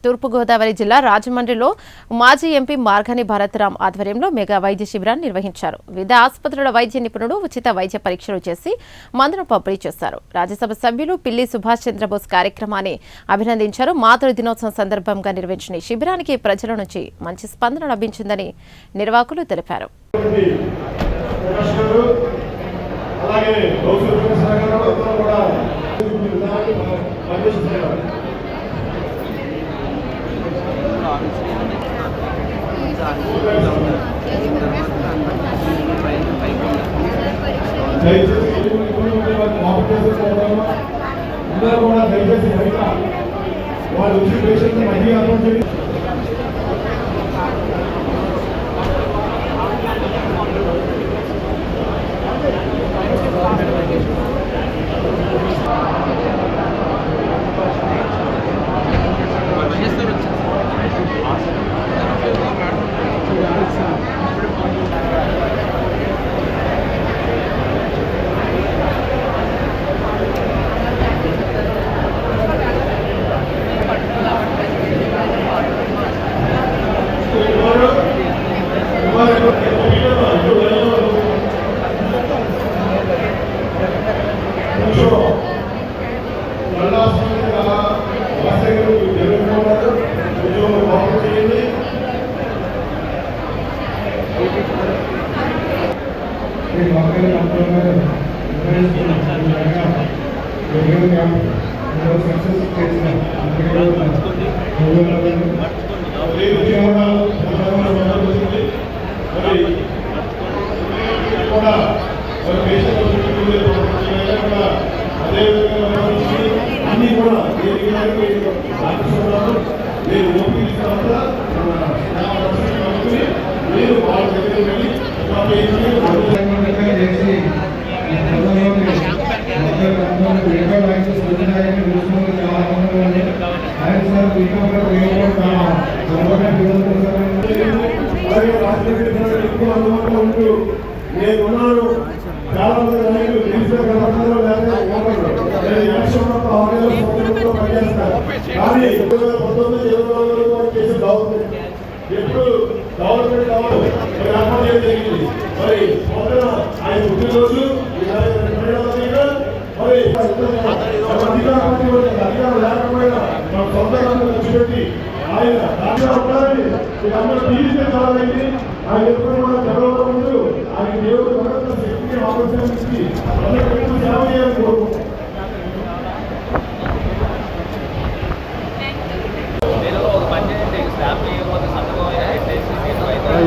తూర్పుగోదావరి జిల్లా రాజమండ్రిలో మాజీ ఎంపీ మార్గాని భారతరాం ఆధ్వర్యంలో మెగా వైద్య శిబిరాన్ని నిర్వహించారు. వివిధ ఆసుపత్రుల వైద్య నిపుణులు ఉచిత వైద్య పరీక్షలు చేసి మందును పంపిణీ చేశారు. రాజ్యసభ సభ్యులు పిల్లి సుభాష్ చంద్రబోస్ కార్యక్రమాన్ని అభినందించారు. మాతృ దినోత్సవం సందర్భంగా నిర్వహించిన ఈ శిబిరానికి ప్రజల నుంచి మంచి స్పందన లభించిందని నిర్వాహకులు తెలిపారు.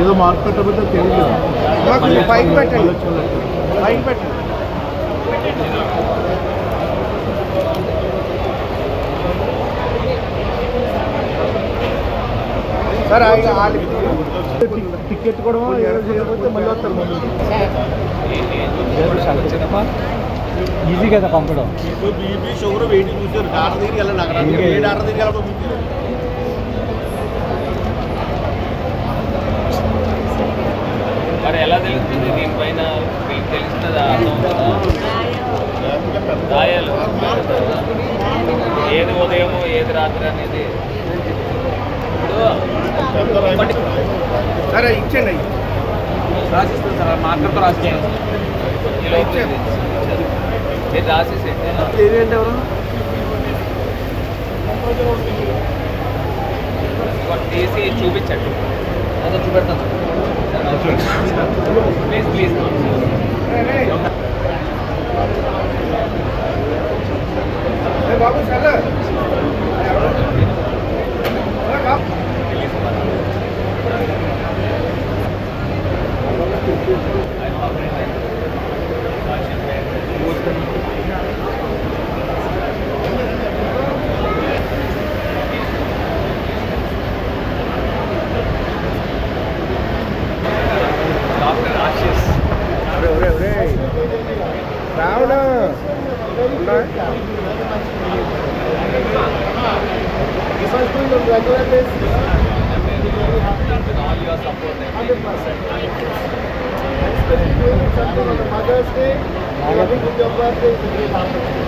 ఏదో మార్కెట్ తెలియదు పైకి పెట్టండి పైకి పెట్టండి సార్ టికెట్ కూడా చేయకపోతే మళ్ళీ వస్తారు ఈజీ కదా పంపడం బీపీ షుగర్ వెయిట్ చూసారు డాక్టర్ దగ్గరికి వెళ్ళండి అక్కడ డాక్టర్ దగ్గరికి వెళ్ళడం మరి ఎలా తెలుస్తుంది దీనిపైన మీకు తెలుస్తుందా అర్థం కదా రాయాలి ఏది ఉదయం ఏది రాత్రి అనేది సరే ఇచ్చేయండి రాసిస్తాను సార్ మార్కర్తో రాసిస్తాను ఇలా ఇచ్చేది మీరు రాసేసేయండి ఏంటి ఎవరు తీసి చూపించండి అదే చూపెడతాను ప్లీజ్ ప్లీజ్ బాబు సార్ రావడా Mother's Day, having with your birthday is a great opportunity.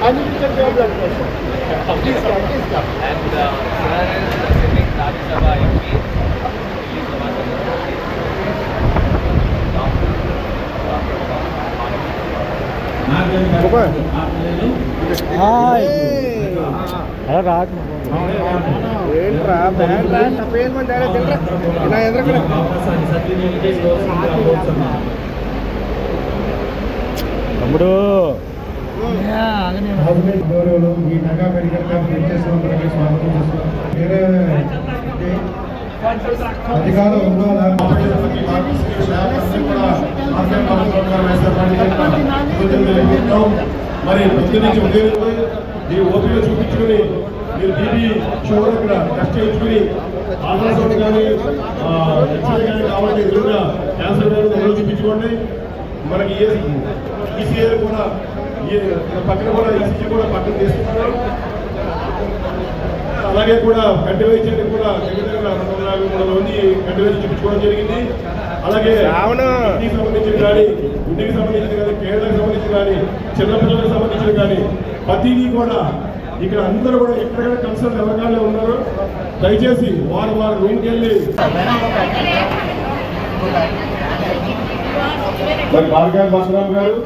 And you can get your blood pressure. Please come, please come. And ఏంట్రా బ్యాండ్ తప్పేం మంది నా ఎదురు తమ్ముడు గౌరవులు ఈ మెగా మెడికల్ క్యాంప్ చేస్తున్నందుకు స్వాగతం చేస్తున్నాం. వేరే అధికారం ఉండాలా మరి పొద్దు నుంచి ఉదయం మీరు ఓపీలో చూపించుకుని మీరు బీపీ షుగర్ ఇక్కడ టెస్ట్ చేయించుకుని అల్ట్రాసౌండ్ కానీ ఎక్స్రే కానీ కావాలంటే ఎదురుగా క్యాన్సర్ కానీ ఎవరో చూపించుకోండి. మనకి ఈసీఐ కూడా పక్కన కూడా ఈసీజీ కూడా పక్కన తీసుకుంటున్నారు. అలాగే కూడా కంటి వైద్యానికి కూడా దగ్గర 253 మంది కంటి వైద్యం చూపించుకోవడం జరిగింది. అలాగే ఇంటికి సంబంధించిన కానీ ఇంటికి సంబంధించిన కానీ కేరళకు సంబంధించిన కానీ చిన్నపిల్లలకు సంబంధించిన కానీ ప్రతిదీ కూడా ఇక్కడ అందరూ కూడా ఎక్కడెక్కడ కన్సల్ట్ ఎవరికాలే ఉన్నారో దయచేసి వారు రూమ్కి వెళ్ళి మరి భార్గవ్ బసరావు గారు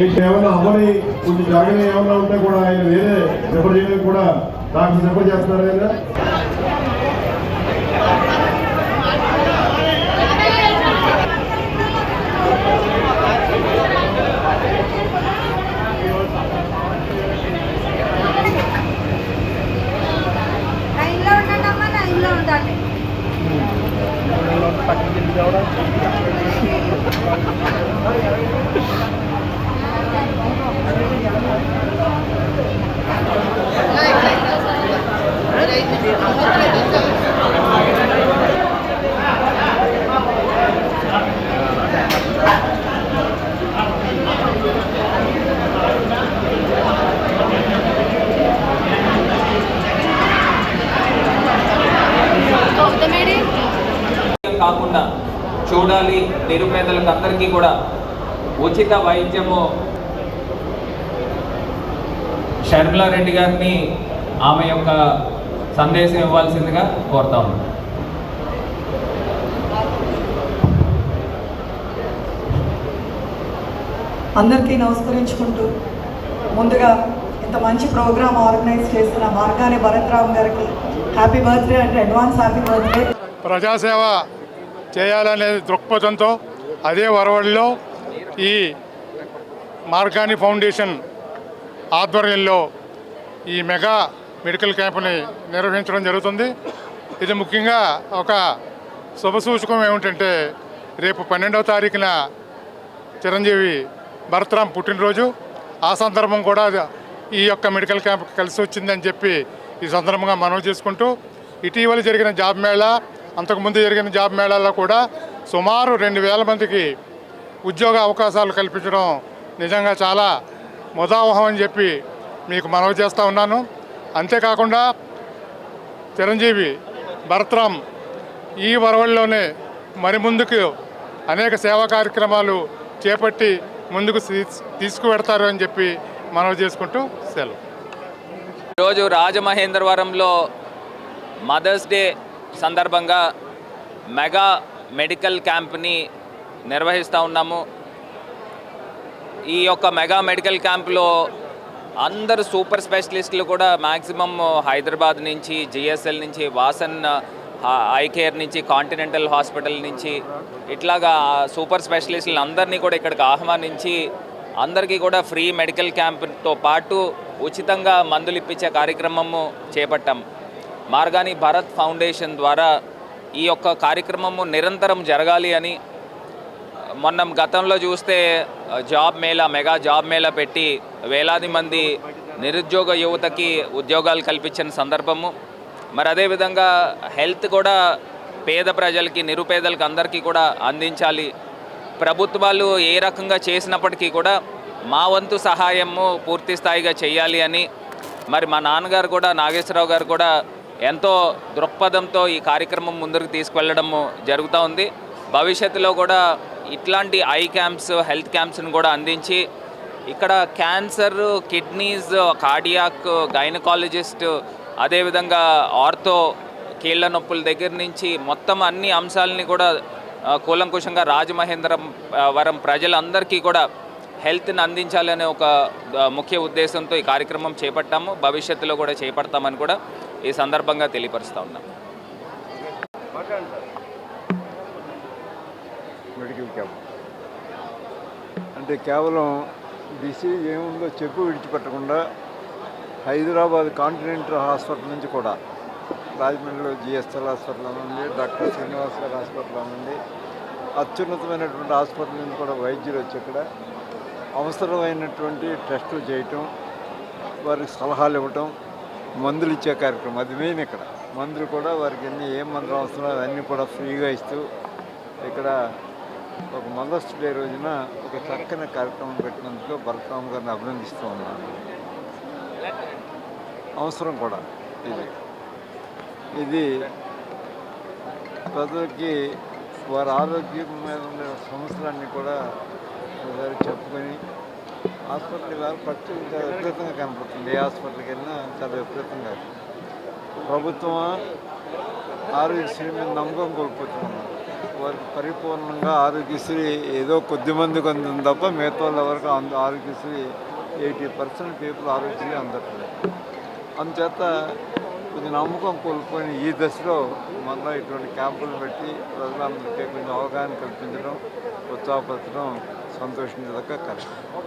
ఏమైనా అమ్మని కొంచెం జాగ్రత్త ఏమైనా ఉంటే కూడా ఆయన వేరే రిఫర్ చేయడానికి కూడా డాక్టర్ రిఫర్ చేస్తున్నారు ఆయన. కాకుండా చూడాలి, నిరుపేదలకు అందరికీ కూడా ఉచిత వైద్యము షర్మిలారెడ్డి గారిని ఆమె యొక్క సందేశం ఇవ్వాల్సిందిగా కోరుతా ఉన్నాను. అందరికీ నమస్కరించుకుంటూ ముందుగా ఇంత మంచి ప్రోగ్రామ్ ఆర్గనైజ్ చేసిన మార్గాని భరత్రామ్ గారికి హ్యాపీ బర్త్డే అంటే అడ్వాన్స్ హ్యాపీ బర్త్డే. ప్రజాసేవ చేయాలనే దృక్పథంతో అదే వరవడిలో ఈ మార్గాని ఫౌండేషన్ ఆధ్వర్యంలో ఈ మెగా మెడికల్ క్యాంప్ని నిర్వహించడం జరుగుతుంది. ఇది ముఖ్యంగా ఒక శుభసూచకం ఏమిటంటే రేపు 12వ తారీఖున చిరంజీవి భరత్రామ్ పుట్టినరోజు. ఆ సందర్భం కూడా ఈ యొక్క మెడికల్ క్యాంప్ కలిసి వచ్చిందని చెప్పి ఈ సందర్భంగా మనవి చేసుకుంటూ, ఇటీవల జరిగిన జాబ్ మేళా, అంతకుముందు జరిగిన జాబ్ మేళాలో కూడా సుమారు 2000 మందికి ఉద్యోగ అవకాశాలు కల్పించడం నిజంగా చాలా ముదావహం అని చెప్పి మీకు మనవి చేస్తూ ఉన్నాను. అంతేకాకుండా చిరంజీవి భరత్రామ్ ఈ వరవడిలోనే మరి ముందుకు అనేక సేవా కార్యక్రమాలు చేపట్టి ముందుకు తీసుకువెడతారు అని చెప్పి మనవి చేసుకుంటూ సెలవు. ఈరోజు రాజమహేంద్రవరంలో మదర్స్ డే సందర్భంగా మెగా మెడికల్ క్యాంప్ని నిర్వహిస్తూ ఉన్నాము. ఈ యొక్క మెగా మెడికల్ క్యాంప్లో అందరు సూపర్ స్పెషలిస్టులు కూడా మ్యాక్సిమం హైదరాబాద్ నుంచి, జిఎస్ఎల్ నుంచి, వాసన్ ఐ కేర్ నుంచి, కాంటినెంటల్ హాస్పిటల్ నుంచి ఇట్లాగా సూపర్ స్పెషలిస్టులు అందరినీ కూడా ఇక్కడికి ఆహ్వానించి అందరికీ కూడా ఫ్రీ మెడికల్ క్యాంప్తో పాటు ఉచితంగా మందులు ఇప్పించే కార్యక్రమము చేపట్టాం. మార్గాని భరత్ ఫౌండేషన్ ద్వారా ఈ యొక్క కార్యక్రమము నిరంతరం జరగాలి అని మొన్న గతంలో చూస్తే మెగా జాబ్ మేళా పెట్టి వేలాది మంది నిరుద్యోగ యువతకి ఉద్యోగాలు కల్పించిన సందర్భము. మరి అదేవిధంగా హెల్త్ కూడా పేద ప్రజలకి, నిరుపేదలకి అందరికీ కూడా అందించాలి. ప్రభుత్వాలు ఏ రకంగా చేసినప్పటికీ కూడా మా వంతు సహాయము పూర్తి స్థాయిగా చేయాలి అని మరి మా నాన్నగారు కూడా, నాగేశ్వరరావు గారు కూడా ఎంతో దృక్పథంతో ఈ కార్యక్రమం ముందుకు తీసుకువెళ్ళడము జరుగుతూ ఉంది. భవిష్యత్తులో కూడా ఇట్లాంటి ఐ క్యాంప్స్, హెల్త్ క్యాంప్స్ని కూడా అందించి ఇక్కడ క్యాన్సర్, కిడ్నీస్, కార్డియాక్, గైనకాలజిస్ట్, అదేవిధంగా ఆర్థో, కీళ్ళ నొప్పుల దగ్గర నుంచి మొత్తం అన్ని అంశాలని కూడా కూలంకుషంగా రాజమహేంద్రవరం ప్రజలందరికీ కూడా హెల్త్ని అందించాలనే ఒక ముఖ్య ఉద్దేశంతో ఈ కార్యక్రమం చేపట్టాము. భవిష్యత్తులో కూడా చేపడతామని కూడా ఈ సందర్భంగా తెలియపరుస్తూ ఉన్నాం. మెడికల్ క్యాంప్ అంటే కేవలం డిసీజ్ ఏముందో చెప్పు విడిచిపెట్టకుండా హైదరాబాద్ కాంటినెంటల్ హాస్పిటల్ నుంచి కూడా రాజమండ్రిలో జిఎస్ఎల్ హాస్పిటల్ ఉంది, డాక్టర్ శ్రీనివాస్ గారి హాస్పిటల్ ఉంది, అత్యున్నతమైనటువంటి హాస్పిటల్ నుంచి కూడా వైద్యులు వచ్చి ఇక్కడ అవసరమైనటువంటి టెస్టులు చేయటం, వారికి సలహాలు ఇవ్వటం, మందులు ఇచ్చే కార్యక్రమం అది మెయిన్. ఇక్కడ మందులు కూడా వారికి ఏం మందులు అవసరం అవన్నీ కూడా ఫ్రీగా ఇస్తూ ఇక్కడ ఒక మదర్స్ డే రోజున ఒక చక్కని కార్యక్రమం పెట్టినందుకు భరతరామ్ గారిని అభినందిస్తూ ఉన్నాను. అవసరం కూడా ఇది ప్రజలకి వారి ఆరోగ్యం మీద ఉండే సమస్యలన్నీ కూడా ఒకసారి చెప్పుకొని హాస్పిటల్ ఇవాళ ఖర్చు చాలా విపరీతంగా కనపడుతుంది. ఏ హాస్పిటల్కి వెళ్ళినా చాలా విపరీతంగా. ప్రభుత్వం ఆరోగ్యశ్రీ మీద నమ్మకం కోల్పోతున్నాం. వారికి పరిపూర్ణంగా ఆరోగ్యశ్రీ ఏదో కొద్ది మందికి అందుతుంది తప్ప మిగతా వాళ్ళ వరకు ఆరోగ్యశ్రీ 80% పీపుల్ ఆరోగ్యశ్రీ అందట్లేదు. అందుచేత కొంచెం నమ్మకం కోల్పోయిన ఈ దశలో మళ్ళీ ఇటువంటి క్యాంపులు పెట్టి ప్రజలందరికీ కొంచెం అవగాహన కల్పించడం, ఉత్సాహపరచడం సంతోషించదగ్గ కార్యక్రమం.